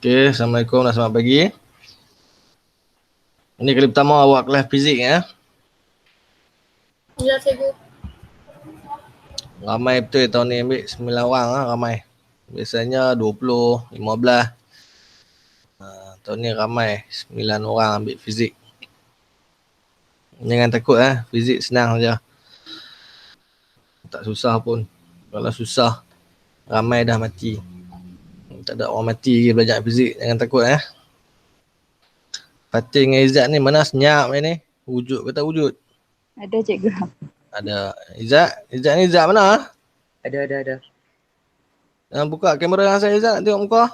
Okey, Assalamualaikum dan selamat pagi. Ini kali pertama awak kelas fizik ya. Ya, cikgu. Ramai betul tahun ni ambil 9 orang lah, ramai. Biasanya 20, 15. Tahun ni ramai 9 orang ambil fizik. Jangan takut fizik senang saja. Tak susah pun. Kalau susah, ramai dah mati. Tak ada orang mati lagi belajar fizik, jangan takut Fatih dengan Izzat ni mana senyap ni? Wujud ke tak wujud? Ada cikgu. Ada. Izzat ni Izzat mana? Ada. Buka kamera saya Izzat, nak tengok muka.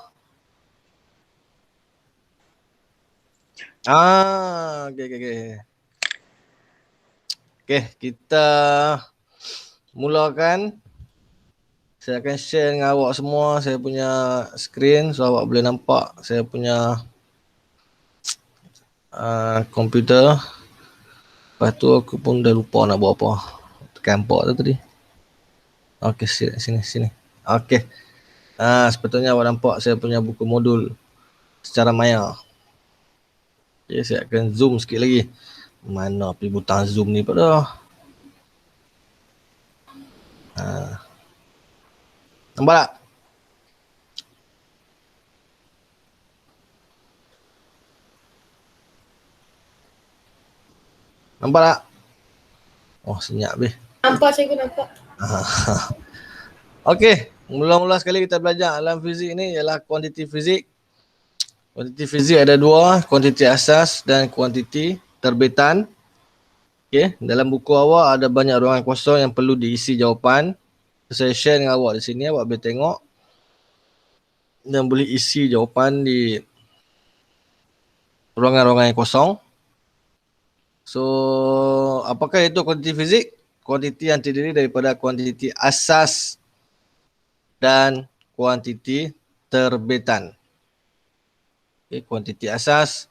Okey. Okey, kita mulakan. Saya akan share dengan awak semua saya punya skrin so awak boleh nampak saya punya komputer. Lepas tu aku pun dah lupa nak buat apa. Tekan port tu tadi. Okey, sini. Okey. Sepatutnya awak nampak saya punya buku modul secara maya. Okey, saya akan zoom sikit lagi. Mana pergi butang zoom ni pada? Nampak tak? Nampak tak? Oh, senyap habis. Nampak, cikgu, nampak. Okey, mula-mula sekali kita belajar alam fizik ni ialah kuantiti fizik. Kuantiti fizik ada dua, kuantiti asas dan kuantiti terbitan. Okey, dalam buku awak ada banyak ruangan kosong yang perlu diisi jawapan. Saya share dengan awak di sini, awak boleh tengok dan boleh isi jawapan di ruangan-ruangan yang kosong. So, apakah itu kuantiti fizik? Kuantiti yang terdiri daripada kuantiti asas dan kuantiti terbitan. Okay, kuantiti asas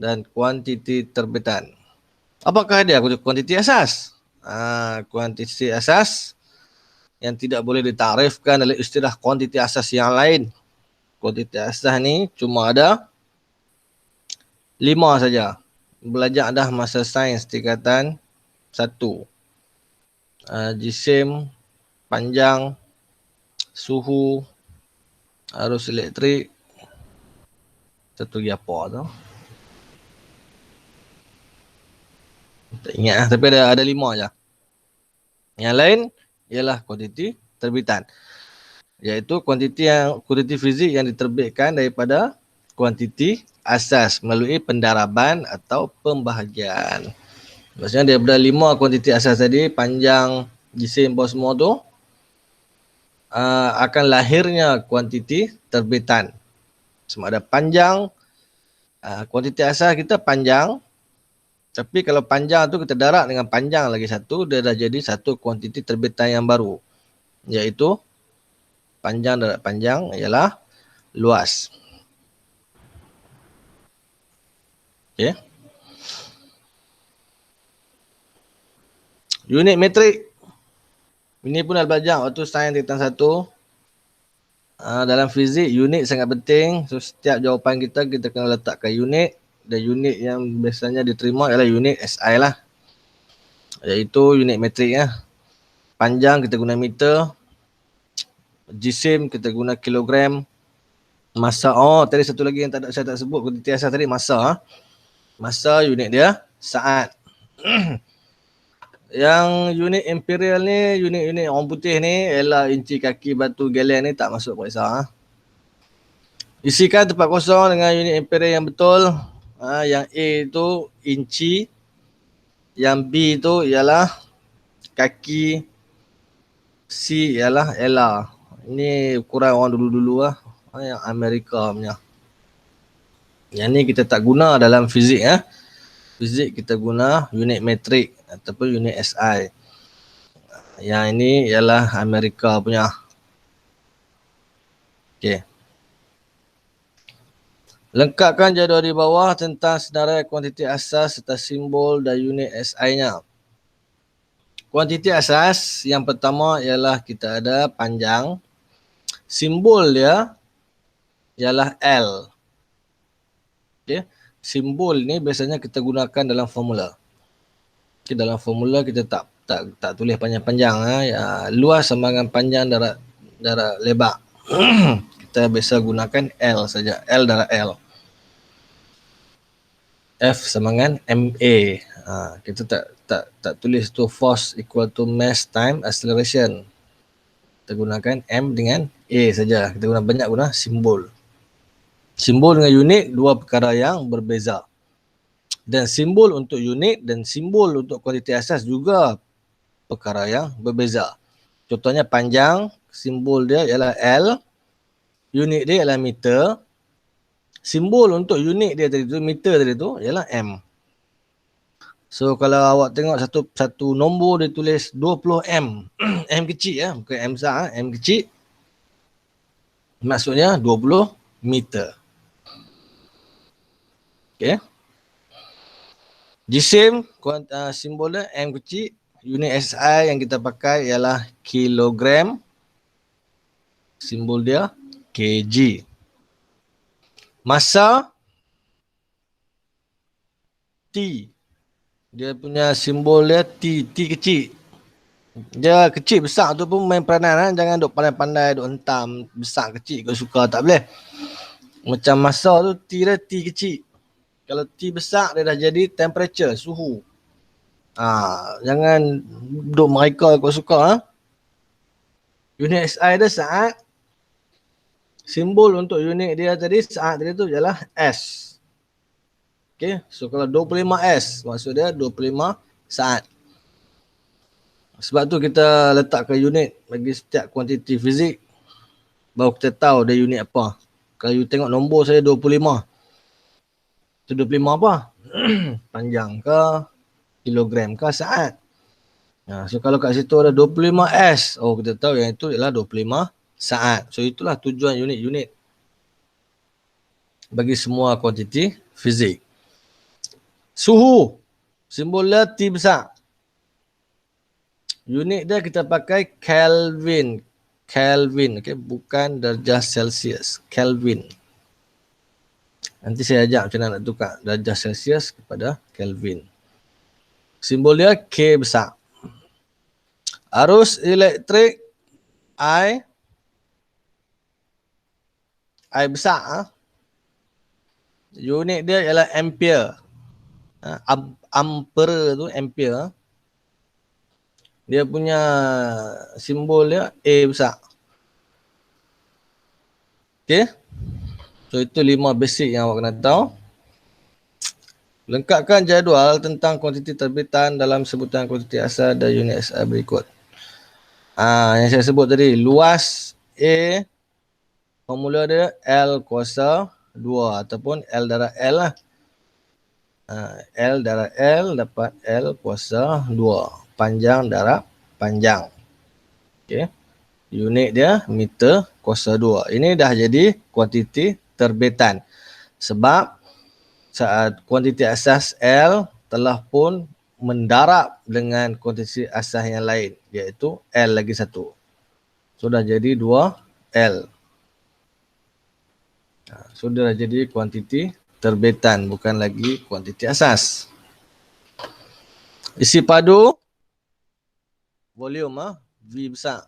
dan kuantiti terbitan. Apakah dia kuantiti asas? Kuantiti asas yang tidak boleh ditarifkan oleh istilah kuantiti asas yang lain. Kuantiti asas ni cuma ada 5 saja. Belajar dah masa sains tingkatan 1. Jisim, panjang, suhu, arus elektrik, satu lagi apa tu? Tak ingat tapi ada 5 je. Yang lain ialah kuantiti terbitan. Iaitu kuantiti fizik yang diterbitkan daripada kuantiti asas melalui pendaraban atau pembahagian. Maksudnya daripada 5 kuantiti asas tadi, panjang, jisim, apa semua tu, akan lahirnya kuantiti terbitan. Sama ada panjang, kuantiti asas kita panjang, tapi kalau panjang tu kita darab dengan panjang lagi satu, dia dah jadi satu kuantiti terbitan yang baru. Iaitu panjang darab panjang ialah luas. Okey. Unit metrik. Ini pun dah belajar waktu sains tingkatan 1. Dalam fizik, unit sangat penting. So, setiap jawapan kita kena letakkan unit. Dan unit yang biasanya diterima ialah unit SI lah. Iaitu unit metrik Panjang kita guna meter. Jisim kita guna kilogram. Masa, tadi satu lagi yang saya tak sebut kuantiti asas tadi, masa. Masa unit dia saat. Yang unit imperial ni, unit orang putih ni ialah inci, kaki, batu, galen ni tak masuk periksa. Isikan tempat kosong dengan unit imperial yang betul. Yang A itu inci, yang B itu ialah kaki, C ialah ela. Ini ukuran orang dulu-dulu yang Amerika punya. Yang ni kita tak guna dalam fizik Fizik kita guna unit metrik ataupun unit SI. Yang ini ialah Amerika punya. Okey. Lengkapkan jadual di bawah tentang senarai kuantiti asas serta simbol dan unit SI-nya. Kuantiti asas yang pertama ialah kita ada panjang. Simbol dia ialah L. Okay. Simbol ni biasanya kita gunakan dalam formula. Okay, dalam formula kita tak tulis panjang-panjang. Ya, luas sama dengan panjang darab lebar. Kita biasa gunakan L saja. L darab L. F sama dengan MA. Kita tak tulis tu force equal to mass time acceleration. Kita gunakan M dengan A saja. Kita banyak guna simbol. Simbol dengan unit dua perkara yang berbeza. Dan simbol untuk unit dan simbol untuk kuantiti asas juga perkara yang berbeza. Contohnya panjang, simbol dia ialah L, unit dia ialah meter. Simbol untuk unit dia tadi tu, meter tadi tu ialah M. So kalau awak tengok satu nombor dia tulis 20 M. M kecil ya, bukan M besar, M kecil. Maksudnya 20 meter. Okey. Jisim simbol dia M kecil, unit SI yang kita pakai ialah kilogram. Simbol dia kg. Masa T. Dia punya simbol dia T kecil. Dia kecil besar tu pun main peranan. Jangan duk pandai-pandai duk hentam besar kecil kau suka, tak boleh. Macam masa tu T dia T kecil. Kalau T besar dia dah jadi temperature, suhu. Jangan duk mereka kau suka. Unit SI dia saat. Simbol untuk unit dia tadi saat tadi tu ialah S. Okay, so kalau 25 S maksud dia 25 saat. Sebab tu kita letakkan unit bagi setiap kuantiti fizik. Baru kita tahu dia unit apa. Kalau you tengok nombor saya 25. Itu 25 apa? Panjang ke? Kilogram ke? Saat? So kalau kat situ ada 25 S. Oh, kita tahu yang itu ialah 25 saat. So itulah tujuan unit-unit bagi semua kuantiti fizik. Suhu. Simbolnya T besar. Unit dia kita pakai Kelvin. Kelvin, okay? Bukan darjah Celsius. Kelvin. Nanti saya ajak macam mana nak tukar darjah Celsius kepada Kelvin. Simbol dia K besar. Arus elektrik I besar. Unit dia ialah ampere. Ampere tu ampere. Dia punya simbol dia A besar. Okay. So itu 5 basic yang awak kena tahu. Lengkapkan jadual tentang kuantiti terbitan dalam sebutan kuantiti asal dan unit SI berikut. Yang saya sebut tadi, luas A, formula dia L kuasa 2 ataupun L darab L lah. L darab L dapat L kuasa 2. Panjang darab panjang. Okay. Unit dia meter kuasa 2. Ini dah jadi kuantiti terbitan. Sebab saat kuantiti asas L telah pun mendarab dengan kuantiti asas yang lain, iaitu L lagi 1. Sudah jadi 2L. Sudah jadi kuantiti terbitan, bukan lagi kuantiti asas. Isi padu, volume V besar.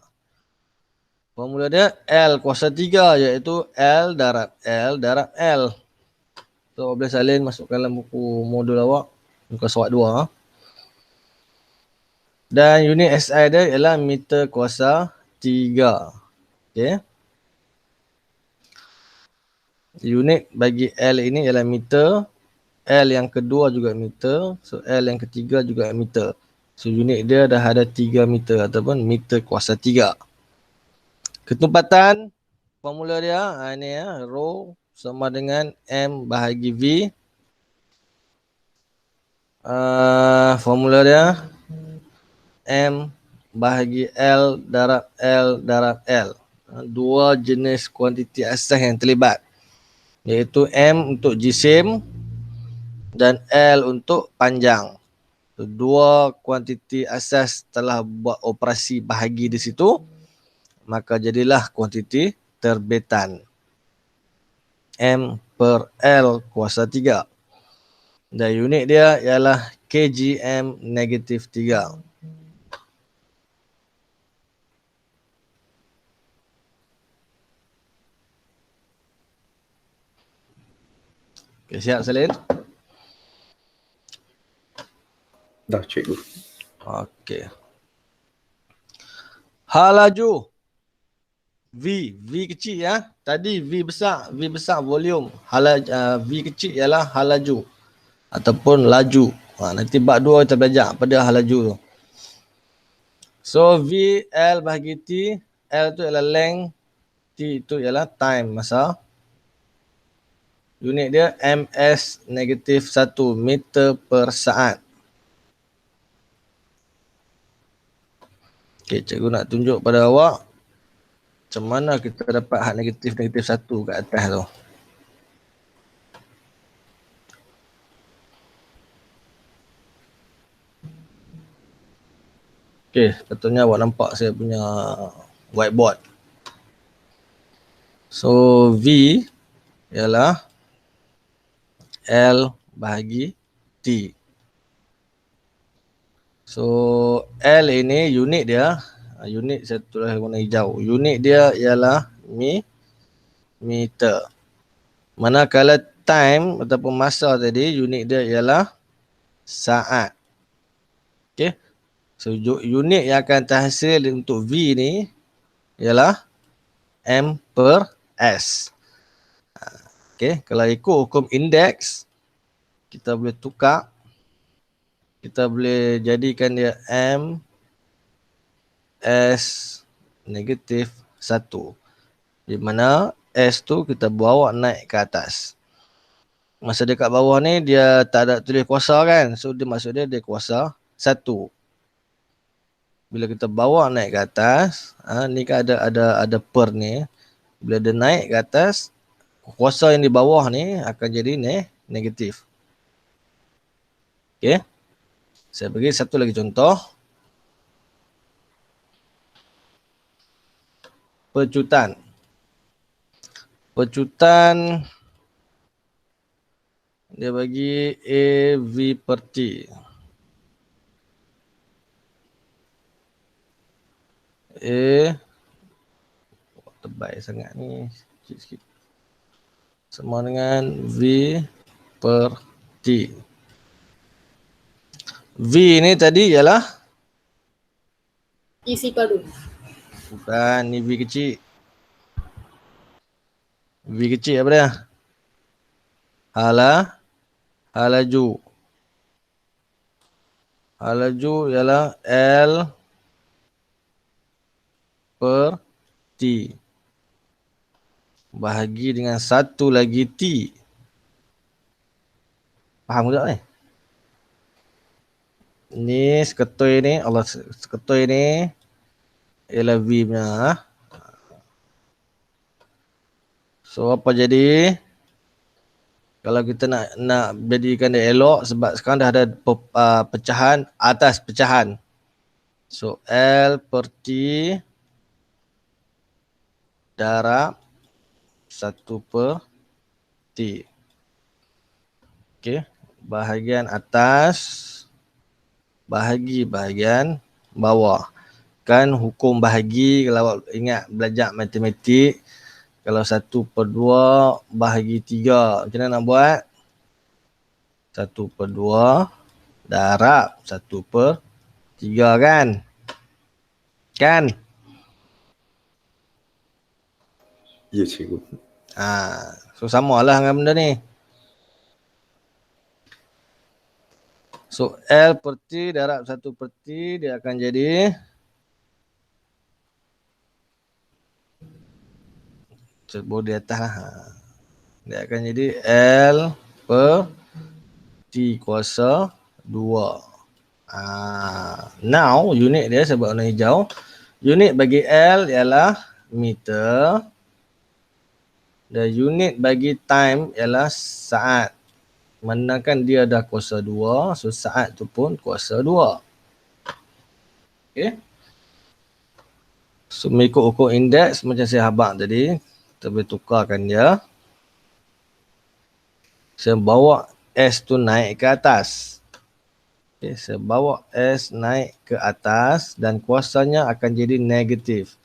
Formula dia L kuasa 3, iaitu L darab L. So, boleh salin masukkan dalam buku modul awak. Muka surat 2. Dan unit SI dia ialah meter kuasa 3. Okay. Unit bagi L ini ialah meter. L yang kedua juga meter. So, L yang ketiga juga meter. So, unit dia dah ada 3 meter ataupun meter kuasa 3. Ketumpatan, formula dia, ini ya, rho sama dengan M bahagi V. Formula dia M bahagi L darab L. Dua jenis kuantiti asas yang terlibat, iaitu M untuk jisim dan L untuk panjang. Dua kuantiti asas telah buat operasi bahagi di situ, maka jadilah kuantiti terbitan. M per L kuasa 3. Dan unit dia ialah kgm negatif 3. Okay, siap Salin? Dah cikgu. Okey. Laju. V kecil ya. Tadi V besar volume. V kecil ialah hal laju ataupun laju. Nanti bab 2 kita belajar pada hal laju tu. So V L bahagi T, L tu ialah length, T itu ialah time, masa. Unit dia ms negatif 1 meter per saat. Okey, cikgu nak tunjuk pada awak macam mana kita dapat hak negatif 1 kat atas tu. Okey, sepatutnya awak nampak saya punya whiteboard. So V ialah L bahagi T. So L ini unit dia, unit saya tulis warna hijau. Unit dia ialah meter. Manakala time ataupun masa tadi, unit dia ialah saat. Okey. So unit yang akan terhasil untuk V ni ialah M per S. Okey, kalau ikut hukum indeks, kita boleh tukar. Kita boleh jadikan dia M S negatif 1. Di mana S tu kita bawa naik ke atas. Masa dekat bawah ni dia tak ada tulis kuasa kan. So dia maksud dia kuasa 1. Bila kita bawa naik ke atas, ni kan ada per ni. Bila dia naik ke atas, kuasa yang di bawah ni akan jadi negatif. Okey. Saya bagi satu lagi contoh. Pecutan. Pecutan dia bagi AV per T. Tebal sangat ni. Sikit-sikit. Sama dengan V per T. V ni tadi ialah isi padu. bukan, ni V kecil. V kecil apa dia? Laju. Laju ialah L per T. Bahagi dengan satu lagi T. Faham tak ni? Ni seketui ni, seketui ni ialah V punya. So apa jadi? Kalau kita nak jadikan dia elok, sebab sekarang dah ada pecahan atas pecahan. So L per T darab 1 per T. Okey, bahagian atas bahagi bahagian bawah. Kan hukum bahagi, kalau awak ingat belajar matematik, kalau 1 per 2 bahagi 3, macam mana nak buat? 1 per 2 darab 1 per 3 kan? Kan? Ya cikgu. So samalah dengan benda ni. So L per T darab 1 per T, dia akan jadi sebut di atas lah. Dia akan jadi L per T kuasa 2. Now unit dia saya buat warna hijau. Unit bagi L ialah meter. Dan unit bagi time ialah saat. Manakala dia dah kuasa 2, so saat tu pun kuasa 2. Okay. So mengikut hukum indeks macam saya habaq tadi, kita boleh tukarkan dia. Saya bawa S tu naik ke atas. Okay, saya bawa S naik ke atas dan kuasanya akan jadi negatif.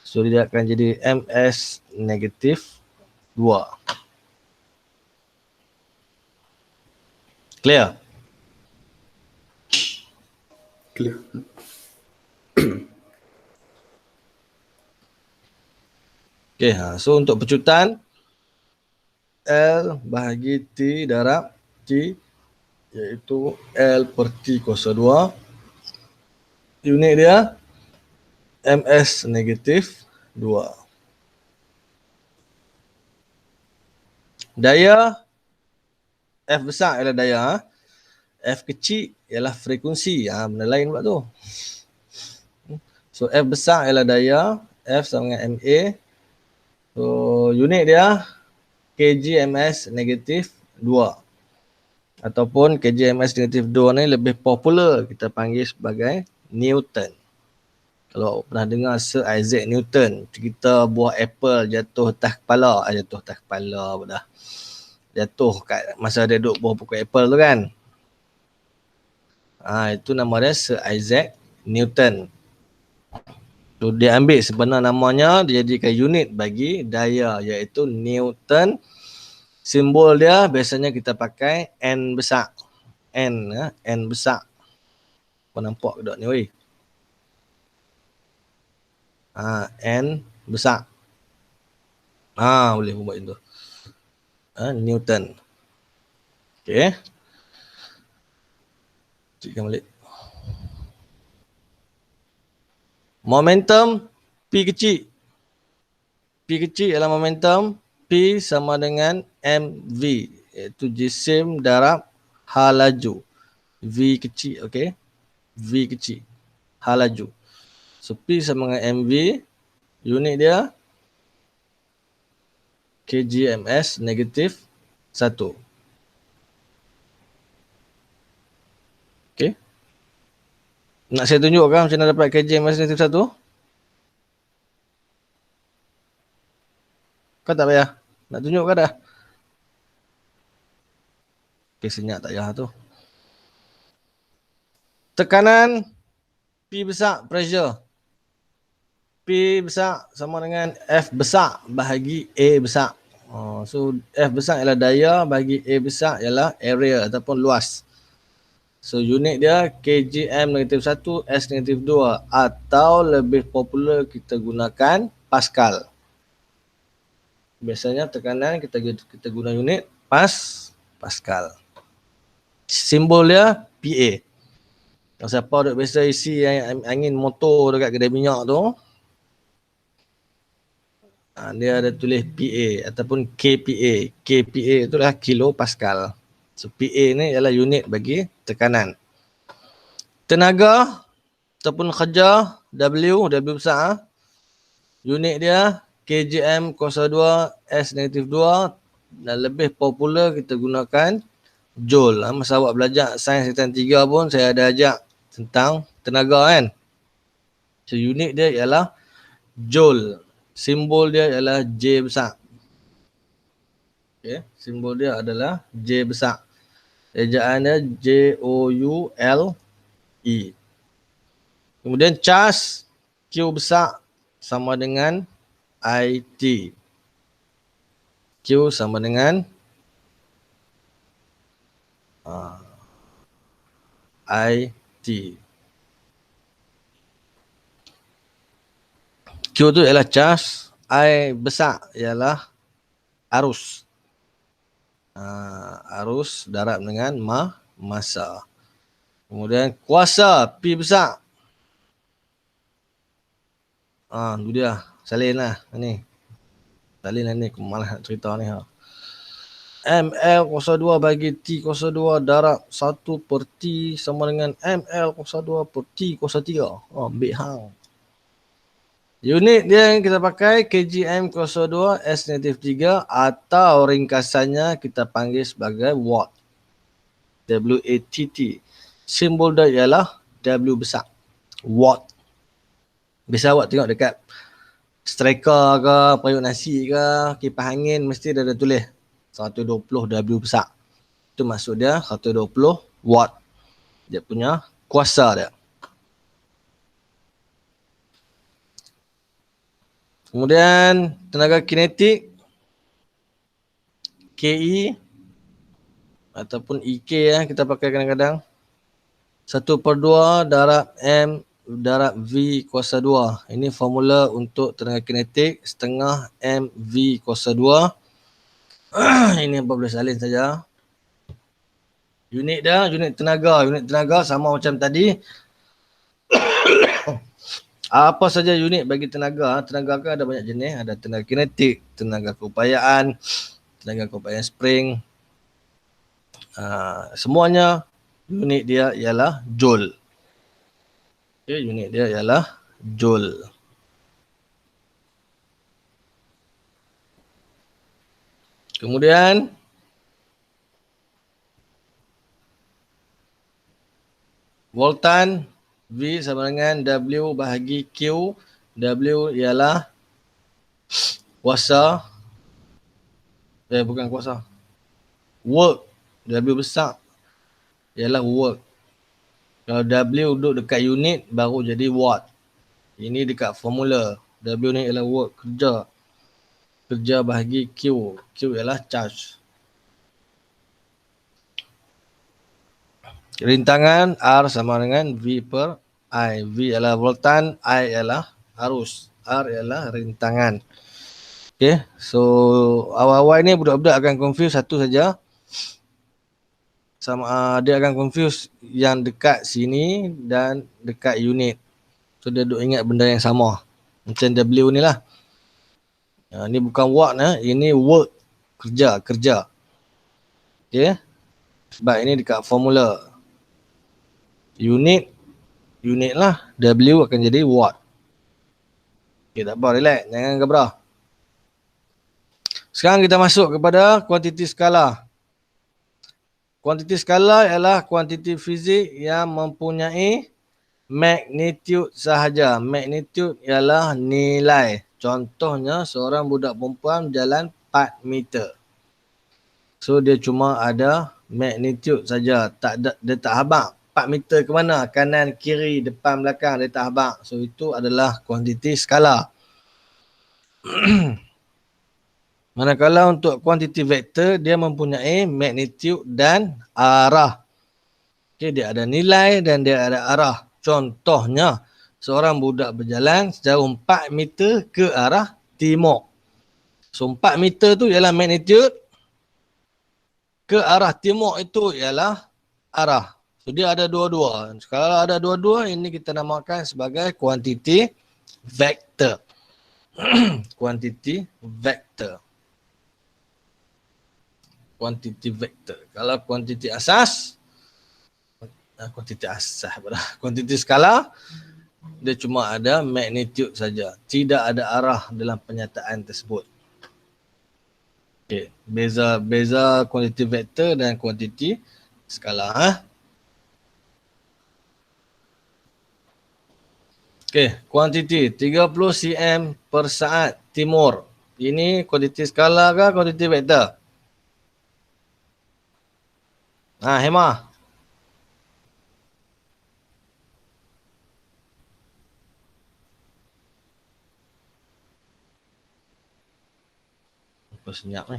So dia akan jadi MS negatif 2. Clear? Clear. Okay, so untuk pecutan L bahagi T darab T iaitu L per T kuasa 2. Unit dia MS negatif 2. Daya F besar ialah daya, F kecil ialah frekuensi. Benda lain pula tu. So F besar ialah daya, F sama dengan MA. So unit dia kgms negatif 2. Ataupun kgms negatif 2 ni lebih popular kita panggil sebagai Newton. Kalau pernah dengar Sir Isaac Newton, cerita buah apple jatuh atas kepala, dah. Jatuh kat masa dia duduk buah pokok apple tu kan. Itu nama dia Sir Isaac Newton. So, dia ambil sebenar namanya, dia jadikan unit bagi daya iaitu Newton. Simbol dia biasanya kita pakai N besar. N besar. Kau nampak ke tak ni weh? N besar. Boleh buat itu. Newton. Okay. Cikkan balik. Momentum P kecil. P kecil ialah momentum. P sama dengan mv. Iaitu jisim darab H laju. V kecil, okay. V kecil. H laju. So P sama dengan mv. Unit dia kgms negatif 1. Okay. Nak saya tunjukkan macam mana dapat kgms negatif 1? Kau tak payah? Nak tunjuk ke dah? Okay, senyap tak payah tu. Tekanan P besar, pressure. P besar sama dengan F besar bahagi A besar. So F besar ialah daya bahagi A besar ialah area ataupun luas. So unit dia kgm negatif 1, S negatif 2 atau lebih popular kita gunakan Pascal. Biasanya tekanan kita guna unit Pascal. Simbol dia PA. Kalau siapa duk biasa isi angin motor dekat kedai minyak tu, dia ada tulis PA ataupun KPA. KPA itulah kilo Pascal. So PA ni ialah unit bagi tekanan. Tenaga ataupun kerja W besar. Unit dia kgm kuasa 2 S negatif 2 dan lebih popular kita gunakan Joule. Masa awak belajar sains tingkatan 3 pun saya ada ajak tentang tenaga kan. So unit dia ialah Joule. Simbol dia ialah J besar. Okay. Simbol dia adalah J besar. Ejaan dia Joule. Kemudian charge Q besar sama dengan IT. Q sama dengan IT. Q tu ialah charge, I besar ialah arus. Arus darab dengan masa. Kemudian kuasa P besar. Tu dia. Salin lah ni. Salin lah ni. Aku malas nak cerita ni. ML kuasa 2 bagi T kuasa 2 darab 1 per T sama dengan ML kuasa 2 per T kuasa 3. Ambil hang. Unit dia yang kita pakai kgm kuasa 2 S negatif 3 atau ringkasannya kita panggil sebagai watt. W-A-T-T. Simbol dia ialah W besar. Watt. Biasa awak tengok dekat striker ke, periuk nasi ke, kipas angin mesti dia ada tulis 120 W besar. Itu maksud dia 120 watt. Dia punya kuasa dia. Kemudian tenaga kinetik KE ataupun EK kita pakai kadang-kadang 1/2 darab M darab V kuasa 2. Ini formula untuk tenaga kinetik setengah M V kuasa 2. Ini 14 salin saja. Unit dia, unit tenaga sama macam tadi. Apa saja unit bagi tenaga? Tenaga kan ada banyak jenis. Ada tenaga kinetik, tenaga keupayaan spring. Semuanya unit dia ialah joule. Okay, unit dia ialah joule. Kemudian voltan V sama dengan W bahagi Q. W ialah kuasa. Bukan kuasa. Work. W besar ialah work. Kalau W duduk dekat unit baru jadi watt. Ini dekat formula. W ni ialah work, kerja. Kerja bahagi Q. Q ialah charge. Rintangan R sama dengan V per I. V ialah voltan, I ialah arus. R ialah rintangan. Okay, so awal-awal ni budak-budak akan confuse satu saja. Dia akan confuse yang dekat sini dan dekat unit. So dia duk ingat benda yang sama. Macam W ni lah. Ni bukan watt, ini work, kerja. Okay, sebab ini dekat formula. Unit lah, W akan jadi watt. Okay, tak apa, relax, jangan gabrah. Sekarang kita masuk kepada kuantiti skala. Kuantiti skala ialah kuantiti fizik yang mempunyai magnitude sahaja. Magnitude ialah nilai. Contohnya seorang budak perempuan berjalan 4 meter. So dia cuma ada magnitude saja. Dia tak habaq 4 meter ke mana, kanan, kiri, depan, belakang, dia tak habaq. So itu adalah kuantiti skala. Manakala untuk kuantiti vektor, dia mempunyai magnitude dan arah. Okay, dia ada nilai dan dia ada arah. Contohnya, seorang budak berjalan sejauh 4 meter ke arah timur. So 4 meter tu ialah magnitude, ke arah timur itu ialah arah. So dia ada dua-dua. Kalau ada dua-dua, ini kita namakan sebagai kuantiti vektor. Kuantiti vektor. Kuantiti vektor. Kalau kuantiti asas, kuantiti skala, dia cuma ada magnitude saja. Tidak ada arah dalam penyataan tersebut. Okay. Beza kuantiti vektor dan kuantiti skala. Okay, kuantiti 30 cm per saat timur. Ini kuantiti skala ke kuantiti vektor? Hema. Apa senyap ni?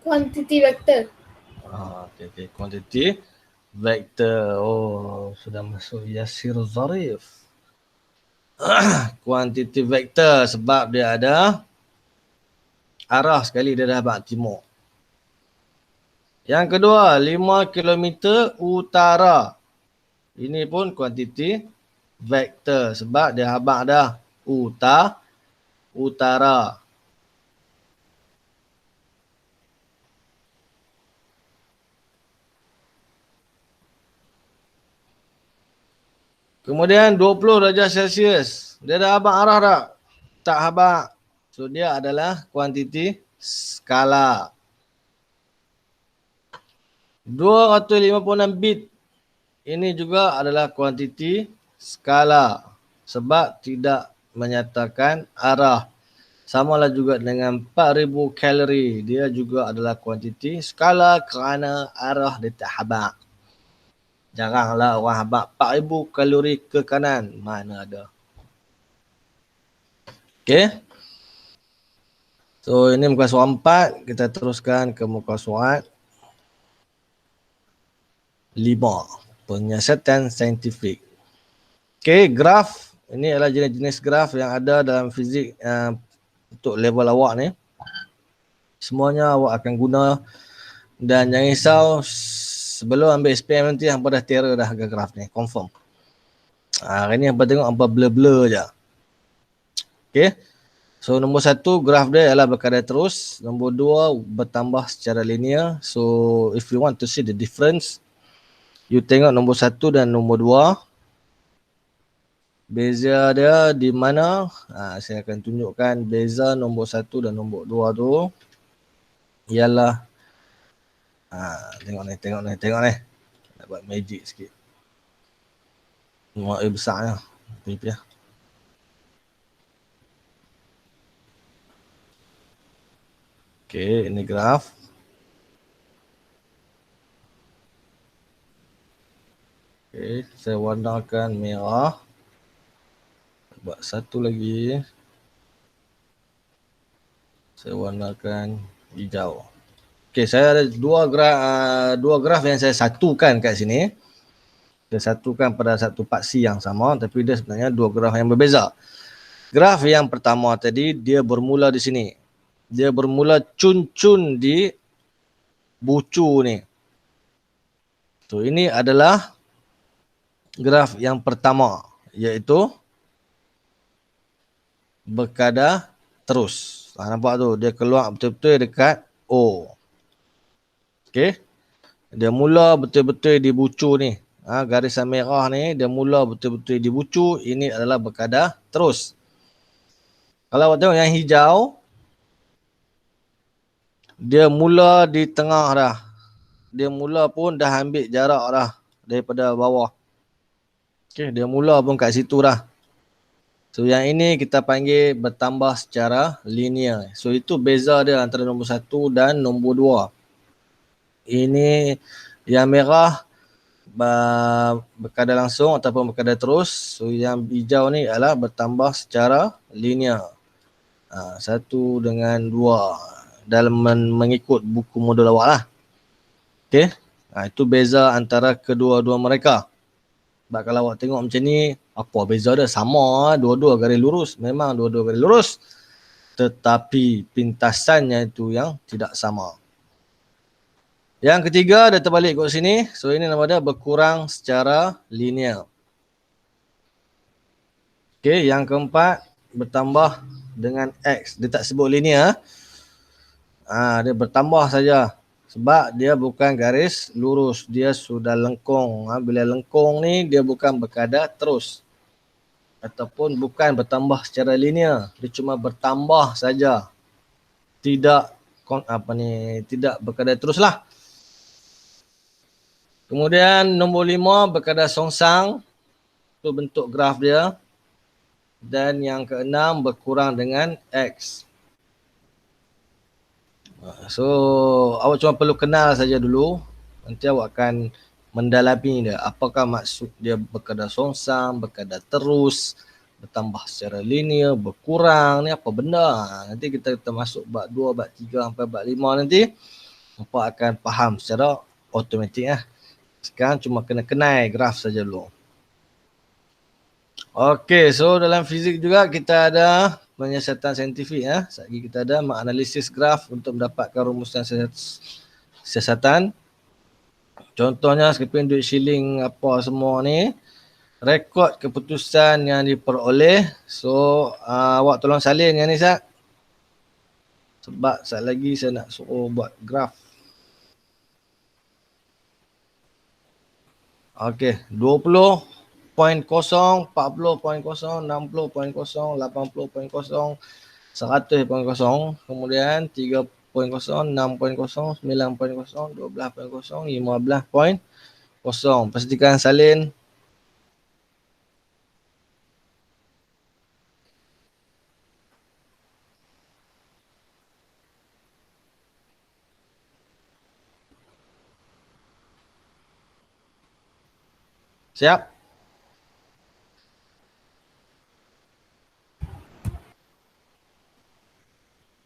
Kuantiti vektor. Okay. Kuantiti vektor. Oh, sudah masuk Yasir Zarif. Kuantiti vektor sebab dia ada arah sekali, dia dah habaq timur. Yang kedua, 5 km utara. Ini pun kuantiti vektor sebab dia habaq dah utara. Kemudian 20 darjah Celsius. Dia dah habaq arah tak? Tak habaq. So dia adalah kuantiti skala. 256 bit. Ini juga adalah kuantiti skala sebab tidak menyatakan arah. samalah juga dengan 4000 kalori. Dia juga adalah kuantiti skala kerana arah dekat habaq. Jaranglah orang habaq 4000 kalori ke kanan. Mana ada. Okey. So ini muka surat 4. Kita teruskan ke muka surat 5. Penyiasatan saintifik. Okey, graf. Ini adalah jenis-jenis graf yang ada dalam fizik untuk level awak ni. Semuanya awak akan guna. Dan jangan risau, sebelum ambil SPM nanti hampa dah terror dah harga graf ni, confirm. Hari ni hampa tengok hampa blur-blur je. Okay. So nombor 1 graf dia ialah berkadar terus. Nombor 2 bertambah secara linear. So if you want to see the difference, you tengok nombor 1 dan nombor 2. Beza dia di mana? Saya akan tunjukkan beza nombor 1 dan nombor 2 tu. Ialah tengok ni. Nak buat magic sikit. Nombor besarnya. Pilih. Okey, ini graf. Okey, saya warnakan merah. Buat satu lagi. Saya warnakan hijau. Okey, saya ada dua graf yang saya satukan kat sini. Saya satukan pada satu paksi yang sama, tapi dia sebenarnya dua graf yang berbeza. Graf yang pertama tadi, dia bermula di sini. Dia bermula cun-cun di bucu ni. So, ini adalah graf yang pertama, iaitu berkadar terus. Nampak tu, dia keluar betul-betul dekat O. Okey. Dia mula betul-betul di bucu ni. Garisan merah ni, dia mula betul-betul di bucu. Ini adalah berkadar terus. Kalau awak tengok yang hijau, dia mula di tengah dah. Dia mula pun dah ambil jarak dah daripada bawah. Okey, dia mula pun kat situ dah. So yang ini kita panggil bertambah secara linear. So itu beza dia antara nombor 1 dan nombor 2. Ini yang merah berkadar langsung ataupun berkadar terus. So yang hijau ni adalah bertambah secara linear. 1 dengan 2 dalam mengikut buku modul awak lah. Okey. Itu beza antara kedua-dua mereka. Sebab kalau awak tengok macam ni, apa beza dia? Sama, dua-dua garis lurus. Memang dua-dua garis lurus. Tetapi pintasannya itu yang tidak sama. Yang ketiga, dia terbalik kat sini. So ini nama dia berkurang secara linear. Okey, yang keempat, bertambah dengan X. Dia tak sebut linear. Dia bertambah saja. Sebab dia bukan garis lurus. Dia sudah lengkung. Bila lengkung ni, dia bukan berkadar terus. Ataupun bukan bertambah secara linear. Dia cuma bertambah saja. Tidak tidak berkadar terus lah. Kemudian nombor 5 berkadar songsang. Itu bentuk graf dia. Dan yang keenam berkurang dengan X. So, awak cuma perlu kenal saja dulu. Nanti awak akan mendalami dia. Apakah maksud dia berkadar songsang, berkadar terus, bertambah secara linear, berkurang. Ni apa benda? Nanti kita masuk bab 2, bab 3 sampai bab 5 nanti. Awak akan faham secara automatik lah. Sekarang cuma kena kenal graf saja dulu. Okey, so dalam fizik juga kita ada penyiasatan saintifik ya. Sekali kita ada menganalisis graf untuk mendapatkan rumusan siasatan. Contohnya skeping duit shilling apa semua ni. Rekod keputusan yang diperoleh. So awak tolong salin yang ni Sat. Sebab saat lagi saya nak suruh buat graf. Okey, 20.0, 40.0, 60.0, 80.0, 100.0, kemudian 3.0, 6.0, 9.0, 12.0, 15.0. Pastikan salin. Siap?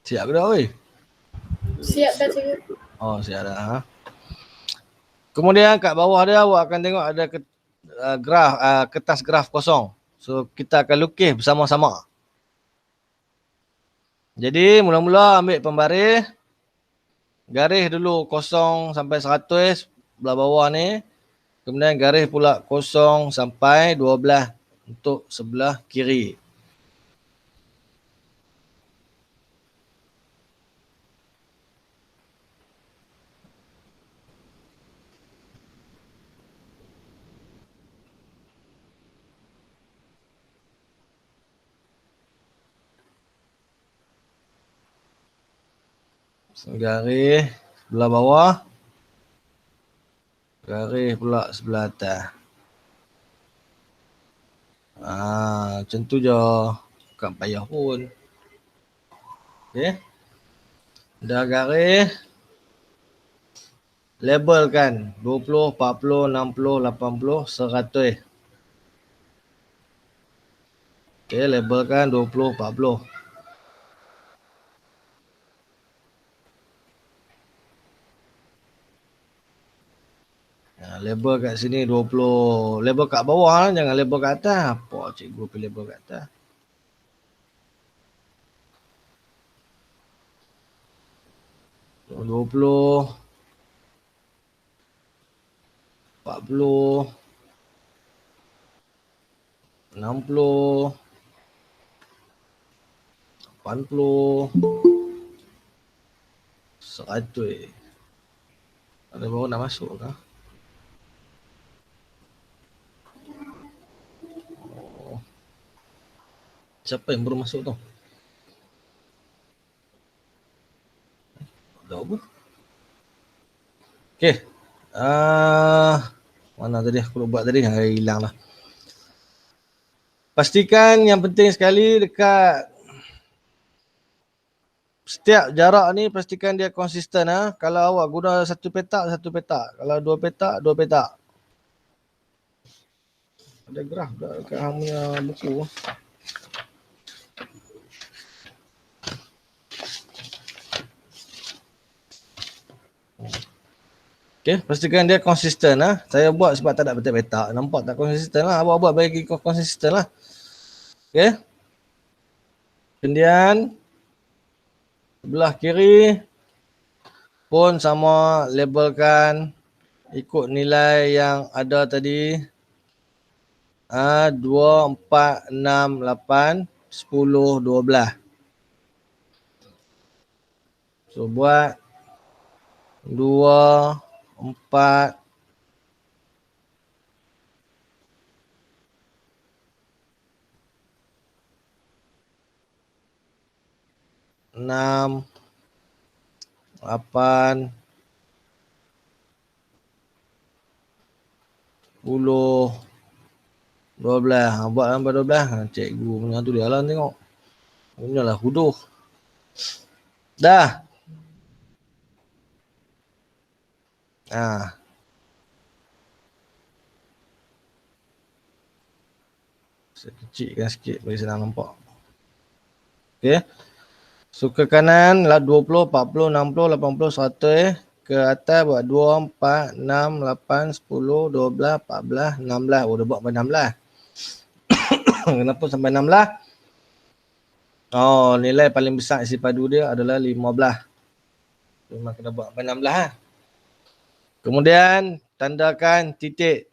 Siap ke dah, weh? Siap dah cikgu. Oh, siap dah. Ha? Kemudian kat bawah dia awak akan tengok ada kertas graf kosong. So kita akan lukis bersama-sama. Jadi mula-mula ambil pembaris. Garis dulu 0 sampai 100 belah bawah ni. Kemudian garis pula 0 sampai 12 untuk sebelah kiri. Garis belah bawah. Garis pula sebelah atas. Macam tu je. Bukan payah pun. Okay. Dah garis. Labelkan 20, 40, 60, 80, 100. Okay, labelkan 20, 40. Label kat sini 20. Label kat bawah lah, jangan label kat atas. Apa cikgu pergi label kat atas? So, 20, 40, 60, 80, 100. Ada baru nak masuk ke? Siapa yang baru masuk tu? Ada apa? Okey. Mana tadi aku buat tadi? Hilang lah. Pastikan yang penting sekali dekat setiap jarak ni pastikan dia konsisten. Kalau awak guna satu petak. Kalau dua petak. Ada graf dah dekat hang punya buku. Okay, pastikan dia konsisten lah. Saya buat sebab tak ada petak-petak. Nampak tak konsisten lah. Awak buat bagi konsisten lah. Okay. Kemudian sebelah kiri pun sama, labelkan ikut nilai yang ada tadi. 2, 4, 6, 8, 10, 12. So buat 2, 4, 6, 8, 10, 12. Buat sampai 12. Cikgu punya tu dia lah tengok. Punyalah huduh. Dah. Saya kecilkan sikit bagi senang nampak. Okey. So ke kanan lah 20, 40, 60, 80, 100. Ke atas buat 2, 4, 6, 8, 10, 12, 14, 16. Oh, dah buat sampai 16. Kenapa sampai 16? Oh, nilai paling besar isi padu dia adalah 15. Memang kena buat sampai 16. Kemudian tandakan titik.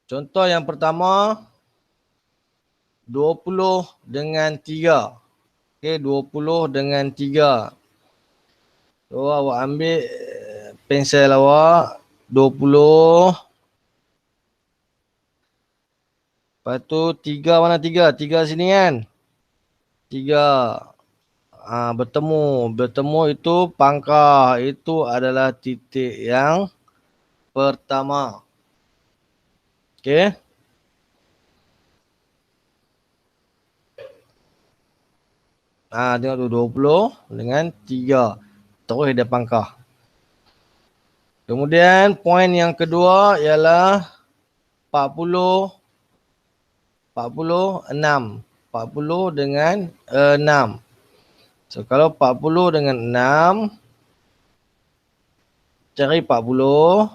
Contoh yang pertama 20 dengan 3. Okey, 20 dengan 3. So awak ambil pensel awak 20. Lepas tu 3 mana 3? 3 sini kan? 3. Bertemu itu pangkah. Itu adalah titik yang pertama. Okey. Tengok tu 20 dengan 3. Terus dia pangkah. Kemudian poin yang kedua ialah 40, 46. 40 dengan 6. So kalau 40 dengan 6, cari 40,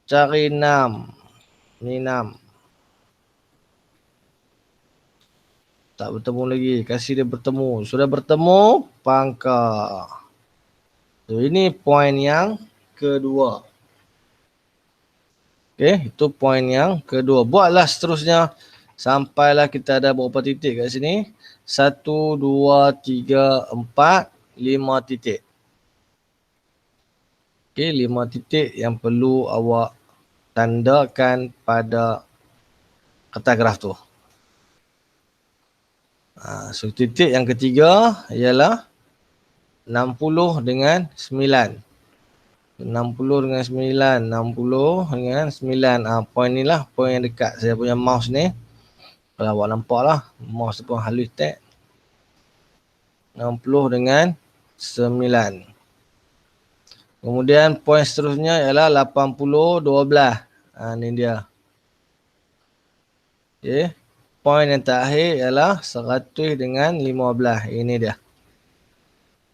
cari 6. Ni 6. Tak bertemu lagi, kasih dia bertemu. Sudah bertemu, pangkal. So ini poin yang kedua. Okey, itu poin yang kedua. Buatlah seterusnya sampailah kita ada berapa titik kat sini? 1, 2, 3, 4, 5 titik. Okey, 5 titik yang perlu awak tandakan pada kertas graf tu. So titik yang ketiga ialah 60 dengan 9. 60 dengan 9, 60 dengan 9. Poin ni lah, poin yang dekat saya punya mouse ni. Kalau awak nampak lah, mouse pun halus tak. 60 dengan 9. Kemudian poin seterusnya ialah 80, 12. Ni dia. Okay. Poin yang terakhir ialah 100 dengan 15. Ini dia.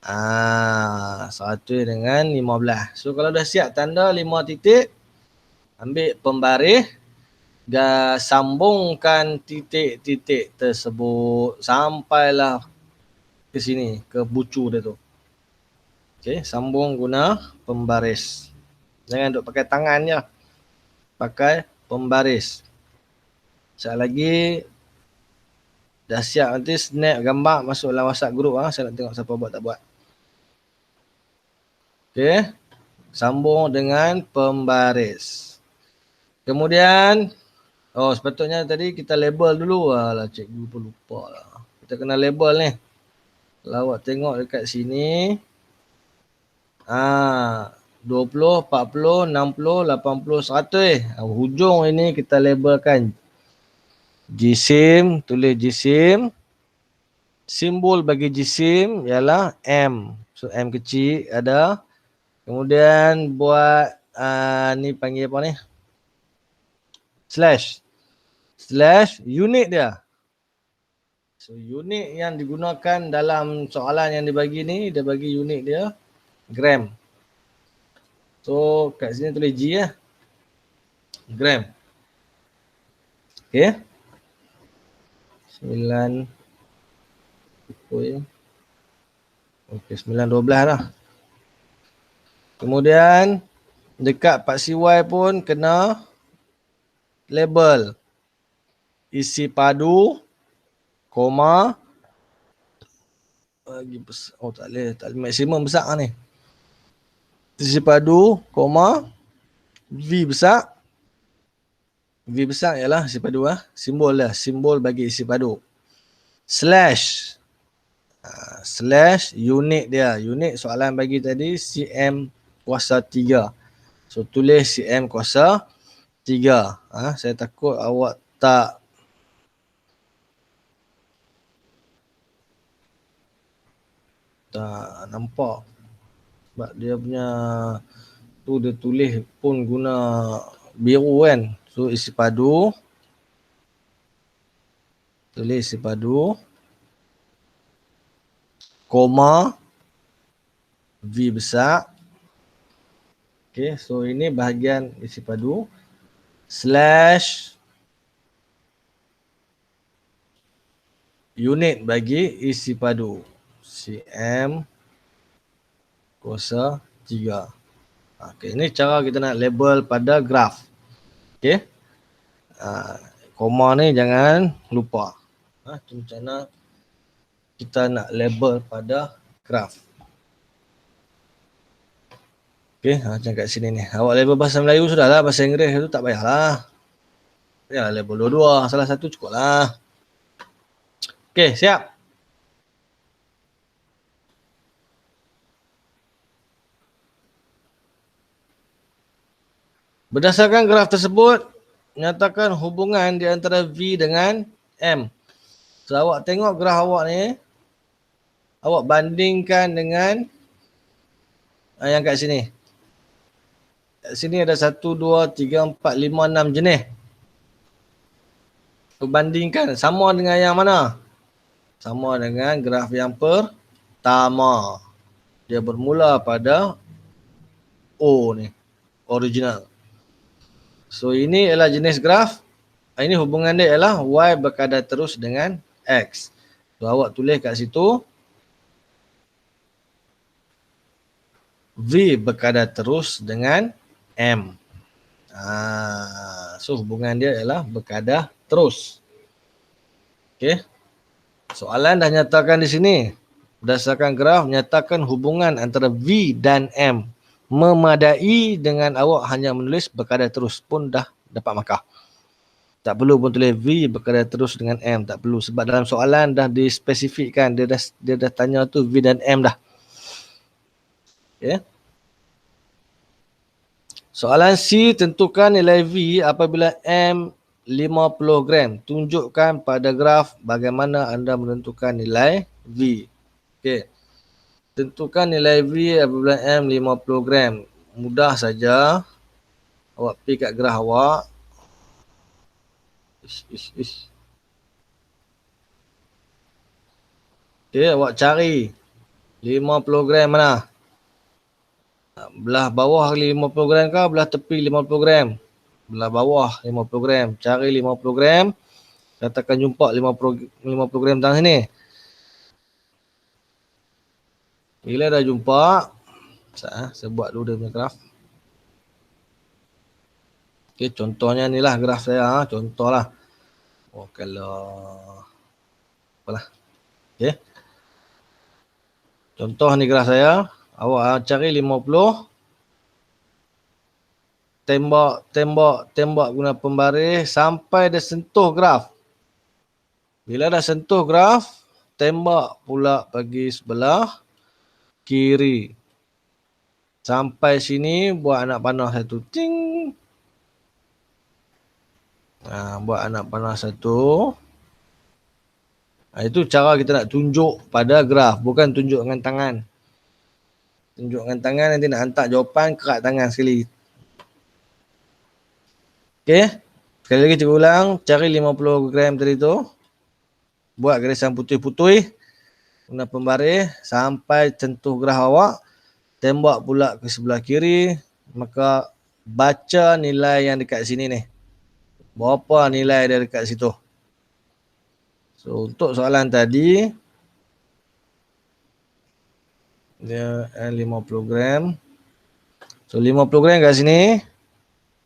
100 dengan 15. So kalau dah siap tanda 5 titik, ambil pembaris dan sambungkan titik-titik tersebut sampailah ke sini, ke bucu dia tu. Okey, sambung guna pembaris. Jangan duk pakai tangan je. Pakai pembaris. Sekejap lagi dah siap, nanti snap gambar masuk dalam WhatsApp group. Saya nak tengok siapa buat tak buat. Okey. Sambung dengan pembaris. Kemudian, sepatutnya tadi kita label dulu. Alah, cikgu pun lupa lah. Kita kena label ni. Kalau awak tengok dekat sini. 20, 40, 60, 80, 100. Hujung ini kita labelkan. Jisim, tulis jisim. Simbol bagi jisim ialah M. So M kecil ada. Kemudian buat ni panggil apa ni? Slash. Slash unit dia. So unit yang digunakan dalam soalan yang dibagi ni, dia bagi unit dia gram. So kat sini tulis G lah. Gram. Okay. 9. Okay, 912 lah. Kemudian dekat Pak CY pun kena label isi padu, koma, lagi besar. Tak boleh maksimum besar ni. Isi padu, koma, V besar. V besar ialah isi padu simbol lah, simbol bagi isi padu. Slash. Slash unit dia. Unit soalan bagi tadi cm kuasa 3. So tulis cm kuasa 3. Saya takut awak tak nampak. Sebab dia punya tu dia tulis pun guna biru kan. So isi padu. Tulis isi padu. Koma. V besar. Okay, so ini bahagian isi padu. Slash unit bagi isi padu. cm kuasa 3. Okay, ini cara kita nak label pada graf. Okay. Koma ni jangan lupa. Itu macam mana kita nak label pada graf. Okay, macam kat sini ni. Awak label bahasa Melayu sudah lah. Bahasa Inggeris tu tak payahlah. Ya, label dua-dua. Salah satu cukup lah. Okay, siap. Berdasarkan graf tersebut, nyatakan hubungan di antara V dengan M. So, awak tengok graf awak ni. Awak bandingkan dengan yang kat sini. Kat sini ada 1, 2, 3, 4, 5, 6 jenis. Bandingkan sama dengan yang mana? Sama dengan graf yang pertama. Dia bermula pada O ni, original. So ini ialah jenis graf. Ini hubungan dia ialah Y berkadar terus dengan X. So awak tulis kat situ V berkadar terus dengan M. So hubungan dia ialah berkadar terus. Okey. Soalan dah nyatakan di sini. Berdasarkan graf nyatakan hubungan antara V dan M memadai dengan awak hanya menulis berkadar terus pun dah dapat markah. Tak perlu pun tulis V berkadar terus dengan M, tak perlu sebab dalam soalan dah dispesifikkan, dia dah tanya tu V dan M dah. Okey. Soalan C, tentukan nilai V apabila M 50 gram. Tunjukkan pada graf bagaimana anda menentukan nilai V. Okey. Tentukan nilai V apabila M 50 gram. Mudah saja. Awak pergi kat graf awak. Okey, awak cari 50 gram mana? Belah bawah 50 gram ke belah tepi 50 gram? Belah bawah 50 gram. Cari 50 gram. Katakan jumpa 50 gram dalam sini. Bila dah jumpa, saya buat dulu dia punya graf. Okey, contohnya ni lah graf saya. Contohlah. Oh, kalau apalah. Okey. Contoh ni graf saya. Awak cari 50. Tembak guna pembaris sampai dia sentuh graf. Bila dah sentuh graf, tembak pula pergi sebelah kiri. Sampai sini buat anak panah satu. Ting. Buat anak panah satu. Itu cara kita nak tunjuk pada graf. Bukan tunjuk dengan tangan. Tunjuk dengan tangan nanti nak hantar jawapan kerat tangan sekali. Okey. Sekali lagi cikgu ulang. Cari 50 gram tadi tu. Buat garisan putih-putih. Guna pembaris. Sampai sentuh graf awak. Tembak pula ke sebelah kiri. Maka baca nilai yang dekat sini ni. Berapa nilai dia dekat situ. So untuk soalan tadi. Dia 50 gram. So 50 gram kat sini.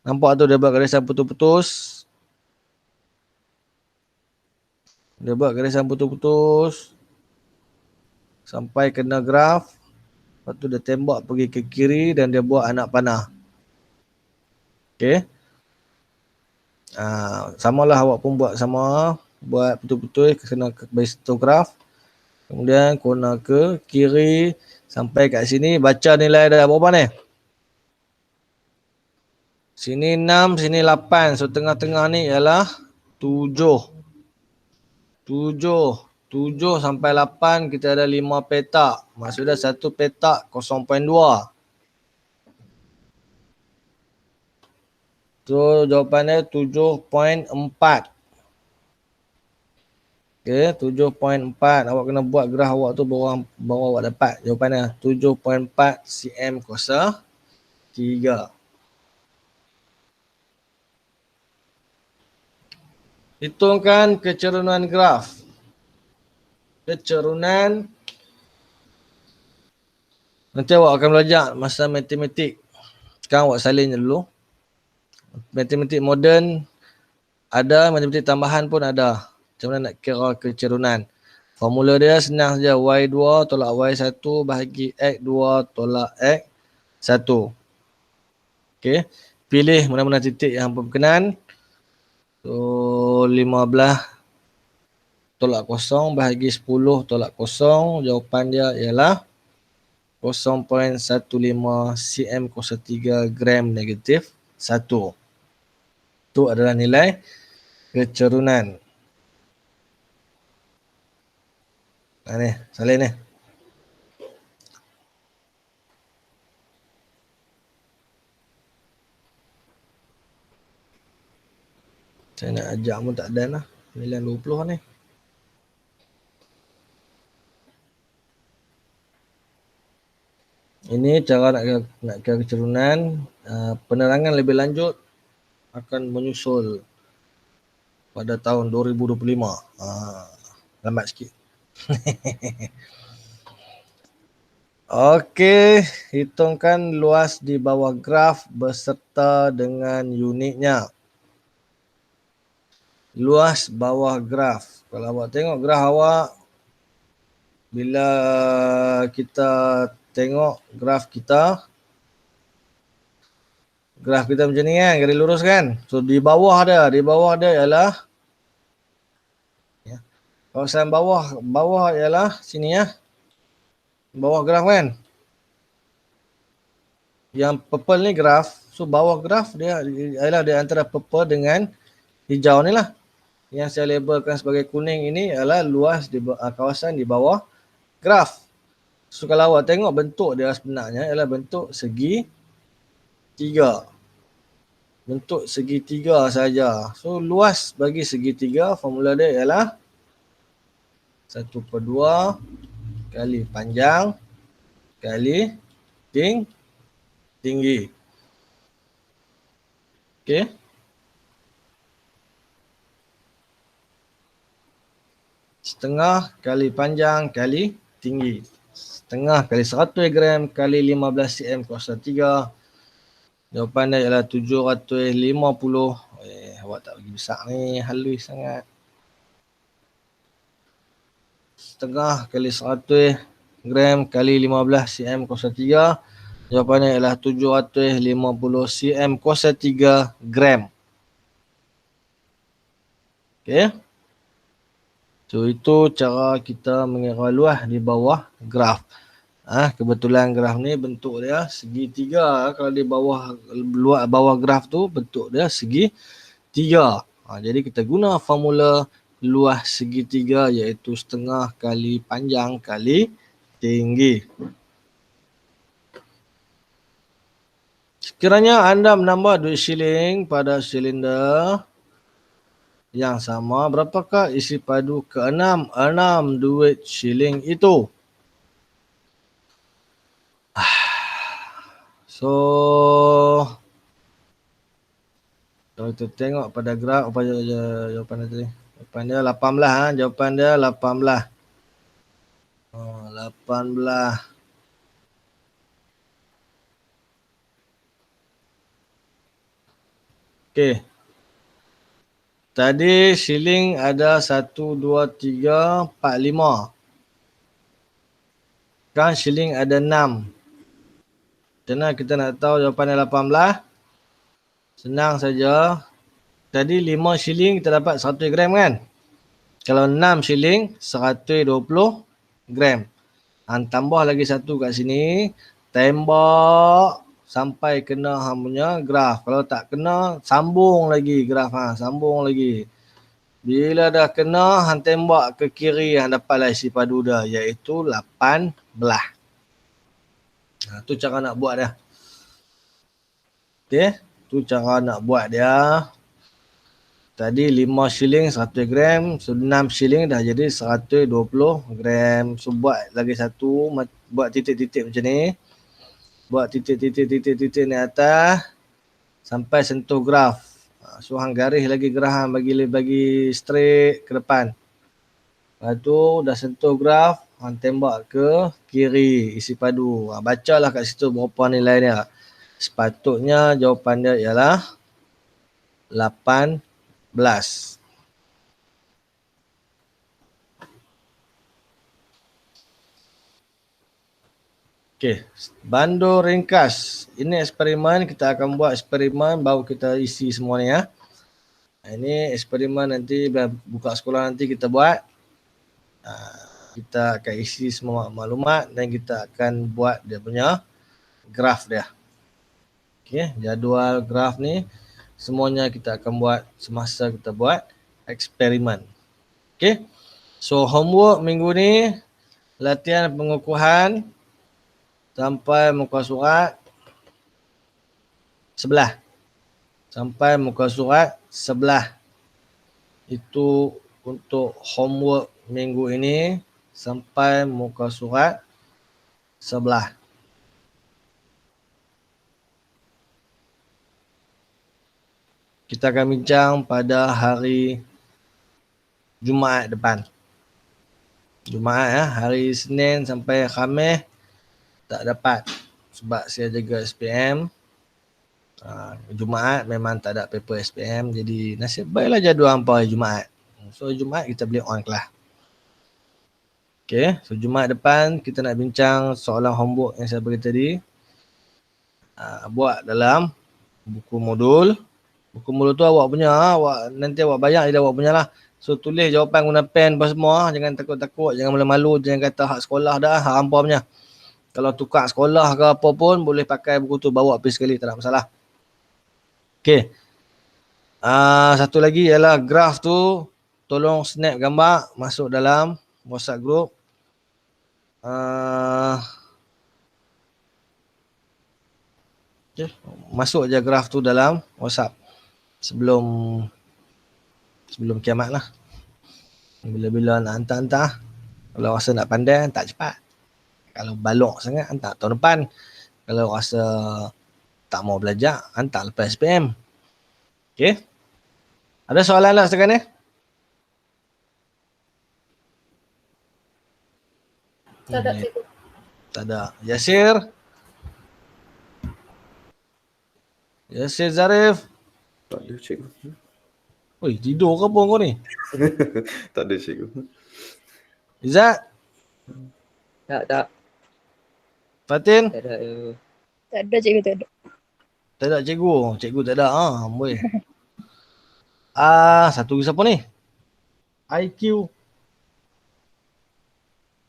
Nampak tu dia buat garisan putus-putus. Dia buat garisan putus-putus. Sampai kena graf. Lepas tu dia tembak pergi ke kiri dan dia buat anak panah. Okey. Samalah awak pun buat sama. Buat putus-putus kena ke base tu graf. Kemudian corner ke kiri. Sampai kat sini baca nilai dah berapa ni? Sini 6, sini 8. So tengah-tengah ni ialah 7. 7 sampai 8 kita ada 5 petak. Maksudnya 1 petak 0.2. So jawapannya 7.4. Okey, 7.4. Awak kena buat graf awak tu baru awak dapat jawapannya 7.4 cm kuasa 3. Hitungkan kecerunan graf. Kecerunan. Nanti awak akan belajar masa matematik. Sekarang awak salin dulu. Matematik moden ada, matematik tambahan pun ada. Macam mana nak kira kecerunan. Formula dia senang saja. Y2 tolak Y1 bahagi X2 tolak X1. Okey. Pilih mana-mana titik yang berkenan. So 15 tolak kosong bahagi 10 tolak kosong. Jawapan dia ialah 0.15 cm kuasa 3 gram negatif 1. Itu adalah nilai kecerunan. Ni, salin ni. Saya nak ajak pun tak ada lah. 9.20 ni. Ini cara nak kira kecerunan. Penerangan lebih lanjut akan menyusul pada tahun 2025. Lambat sikit. Okey, hitungkan luas di bawah graf beserta dengan unitnya. Luas bawah graf. Kalau awak tengok graf awak, bila kita tengok graf kita macam ni kan, garis lurus kan. So di bawah dia ialah ya, kawasan bawah ialah sini ya. Bawah graf kan. Yang purple ni graf. So bawah graf dia ialah di antara purple dengan hijau ni lah. Yang saya labelkan sebagai kuning ini ialah luas di kawasan di bawah graf. So kalau awak tengok bentuk dia sebenarnya ialah bentuk segitiga. Bentuk segitiga saja. So luas bagi segitiga formula dia ialah 1/2 kali panjang kali tinggi. Okey. Setengah kali panjang kali tinggi. Setengah kali 100 gram kali 15 cm kuasa 3. Jawapan dia ialah 750. Awak tak bagi besar ni. Halus sangat. Setengah kali 100 gram kali 15 cm kuasa 3. Jawapannya ialah 750 cm kuasa 3 gram. Okey. So itu cara kita mengira luas di bawah graf. Kebetulan graf ni bentuk dia segitiga. Kalau di bawah graf tu bentuk dia segitiga. Jadi kita guna formula luas segitiga iaitu setengah kali panjang kali tinggi. Sekiranya anda menambah duit shilling pada silinder yang sama, berapakah isi padu ke-6 duit shilling itu? So, kalau kita tengok pada graf, apa jawapan dia tadi? Jawapan dia 18. Jawapan dia 18. 18. Okey. Tadi shilling ada 1, 2, 3, 4, 5. Kan shilling ada 6. Macam mana kita nak tahu jawapannya 18? Senang saja. Tadi 5 shilling kita dapat 100 gram kan? Kalau 6 shilling 120 gram. Tambah lagi satu kat sini. Tembak sampai kena hang punya graf. Kalau tak kena, sambung lagi graf hang. Sambung lagi. Bila dah kena, hang tembak ke kiri, hang dapatlah isi padu dah. Iaitu 18. Tu cara nak buat dia. Okay. Tu cara nak buat dia. Tadi 5 shilling 100 gram. So 6 shilling dah jadi 120 gram. So buat lagi satu. Buat titik-titik macam ni. Buat titik-titik ni atas. Sampai sentuh graf. So hang garis lagi graf hang bagi straight ke depan. Lepas tu dah sentuh graf. Hang tembak ke kiri isi padu. Bacalah kat situ berapa nilai dia. Sepatutnya jawapan dia ialah 18. Okey, bandur ringkas. Ini eksperimen, kita akan buat eksperimen baru kita isi semua ni ya. Ini eksperimen nanti buka sekolah nanti kita buat. Kita akan isi semua maklumat dan kita akan buat dia punya graf dia. Okey, jadual graf ni semuanya kita akan buat semasa kita buat eksperimen. Okey. So homework minggu ni latihan pengukuhan sampai muka surat sebelah. Sampai muka surat sebelah. Itu untuk homework minggu ini sampai muka surat 11. Kita akan bincang pada hari Jumaat depan. Jumaat ya, hari Senin sampai Khamis tak dapat sebab saya jaga SPM. Jumaat memang tak ada paper SPM, jadi nasib baiklah jadual hampa hari Jumaat. So Jumaat kita boleh on kelas. Okay, so Jumaat depan kita nak bincang soalan homework yang saya bagi tadi. Buat dalam buku modul. Buku modul tu awak punya, nanti awak bayar dia awak punya lah. So tulis jawapan guna pen apa semua, jangan takut-takut, jangan malu-malu, jangan kata hak sekolah dah, hak hampa punya. Kalau tukar sekolah ke apa pun boleh pakai buku tu, bawa pergi sekali, tak ada masalah. Okay. Satu lagi ialah graf tu tolong snap gambar masuk dalam WhatsApp group. Okay. Masuk je graf tu dalam WhatsApp sebelum kiamat lah. Bila-bila nak hantar-hantar, kalau rasa nak pandai hantar cepat. Kalau balok sangat hantar tahun depan. Kalau rasa tak mau belajar hantar lepas SPM. Okay. Ada soalan tak setakat ni? Tak ada cikgu. Tak ada. Yasir Zarif. Tak ada cikgu. Oi, tidur ke apa kau ni? Tak ada cikgu. Izzat? Tak. Fatin? Tak ada. Tak ada cikgu, tak ada. Tak ada cikgu. Cikgu tak ada. Boleh. Satu lagi siapa ni? IQ.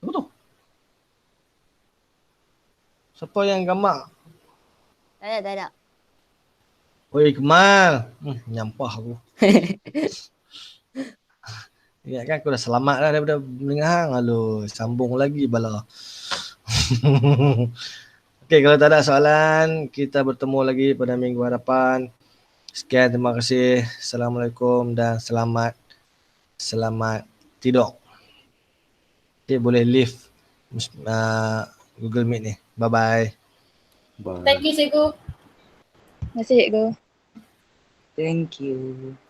Apa tu? Siapa yang gambar? Tak ada. Oi, Kemal. Nyampah aku. Ingat kan aku dah selamat dah daripada mendengar hang. Aduh, sambung lagi bala. Okey, kalau tak ada soalan, kita bertemu lagi pada minggu hadapan. Sekian, terima kasih. Assalamualaikum dan selamat tidur. Okey, boleh leave Google Meet ni. Bye-bye. Bye. Thank you cikgu. Terima kasih cikgu. Thank you.